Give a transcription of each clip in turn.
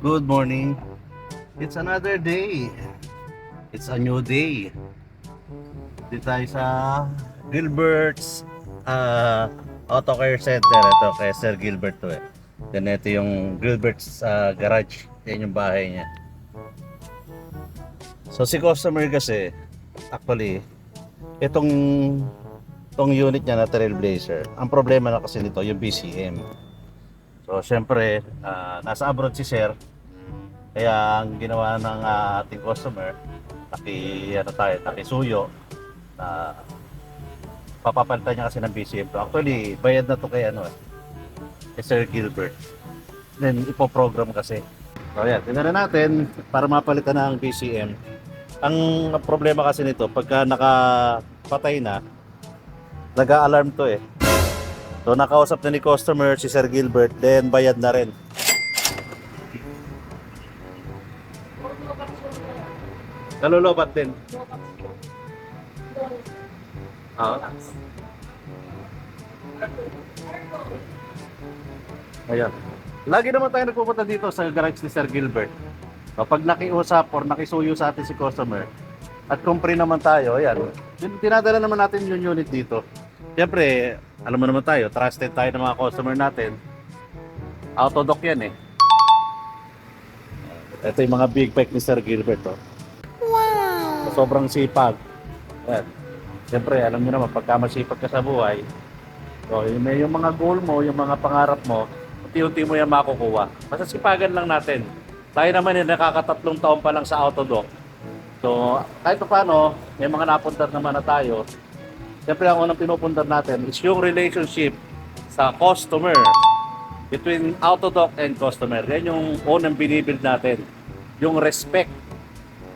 Good morning. It's another day. It's a new day. Dito tayo sa Gilbert's Auto Care Center. Ito kay Sir Gilbert to eh. Then ito yung Gilbert's garage. Yan yung bahay niya. So si customer kasi actually itong unit niya na Trailblazer. Ang problema na kasi nito yung BCM. So syempre nasa abroad si Sir. Kaya ang ginawa ng ating customer, nakisuyo na papapalitan niya kasi ng BCM to. Actually, bayad na to kay kay Sir Gilbert. Then ipo-program kasi. So yan, tingnan natin para mapalitan na ang BCM. Ang problema kasi nito, pagka nakapatay na, nag-a-alarm to eh. So nakausap na ni customer si Sir Gilbert, then bayad na rin. Nalulobat din. Ayan. Lagi naman tayo nagpupunta dito sa garage ni Sir Gilbert. Kapag nakiusap or nakisuyo sa atin si customer at kumpre naman tayo, ayan. Tinadala naman natin yung unit dito. Siyempre, alam mo naman tayo, trusted tayo ng mga customer natin. Autodoc yan eh. Ito yung mga big bike ni Sir Gilbert. Oh. Wow! Sobrang sipag. Ayan. Siyempre, alam niyo naman, pagka masipag ka sa buhay, so, yung mga goal mo, yung mga pangarap mo, unti-unti mo yan makukuha. Basta sipagan lang natin. Tayo naman yung nakakatatlong taon pa lang sa Autodoc. So, kahit pa paano, may mga napundar naman na tayo. Siyempre, ang unang pinupundar natin is yung relationship sa customer. Between Autodoc and customer. Yan yung unang binibuild natin. Yung respect,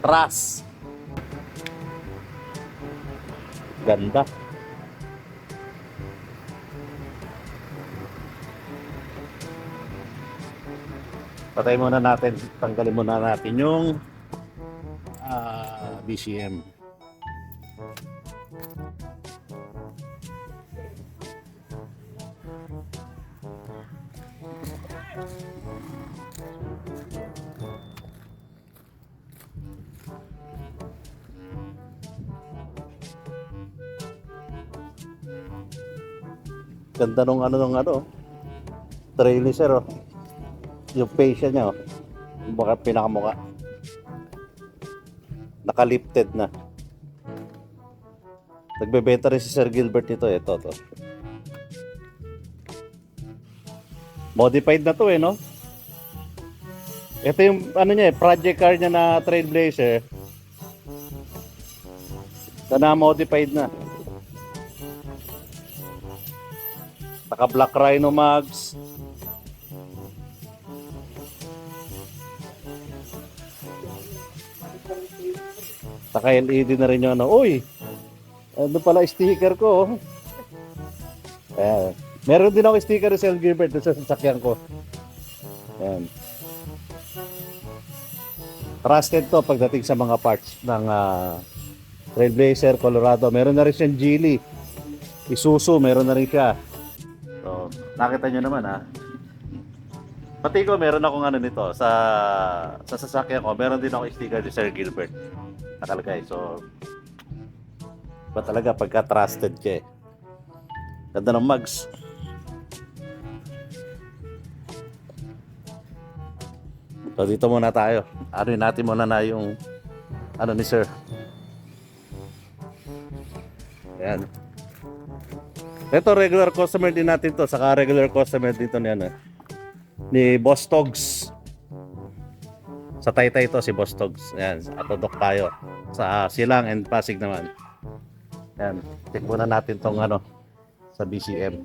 trust. Ganda. Patay muna natin, tanggalin muna natin yung BCM. Ganda nung trailer sir, oh. Yung face niya, oh. Baka pinakamuka. Nakalifted na. Nagbebenta rin si Sir Gilbert nito, ito to. Modified na to eh, no? Ito yung niya project car niya na Trailblazer. Na modified na. Naka Black Rhino mags. Naka LED na rin yung Uy! Ano pala sticker ko, oh. Ayan. Meron din ako sticker ni Sir Gilbert sa sasakyan ko. Ayan. Trusted to pagdating sa mga parts ng Trailblazer, Colorado. Meron na rin siyang Geely. Isuzu, meron na rin siya. So, nakita nyo naman pati ko meron akong nito sa sasakyan ko, meron din ako sticker ni Sir Gilbert nakalagay. So ba talaga pagka trusted ka eh. Ganda ng mugs. So dito muna tayo. Natin muna na yung ni Sir. Ayan. Ito regular customer din natin to, saka regular customer dito ni Boss Togs. Sa Taytay to si Boss Togs. Ayan, Autodoc tayo. Sa Silang and Pasig naman. Ayan, check muna natin tong sa BCM.